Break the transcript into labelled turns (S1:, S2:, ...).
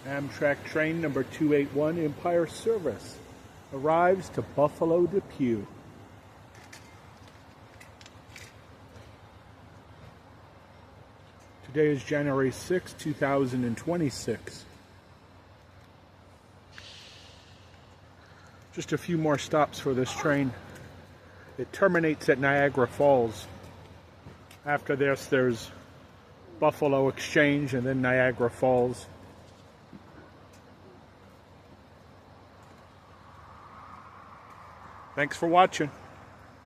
S1: Amtrak train number 281 Empire Service arrives to Buffalo Depew. Today is January 6, 2026. Just a few more stops for this train. It terminates at Niagara Falls. After this, there's Buffalo Exchange and then Niagara Falls. Thanks for watching.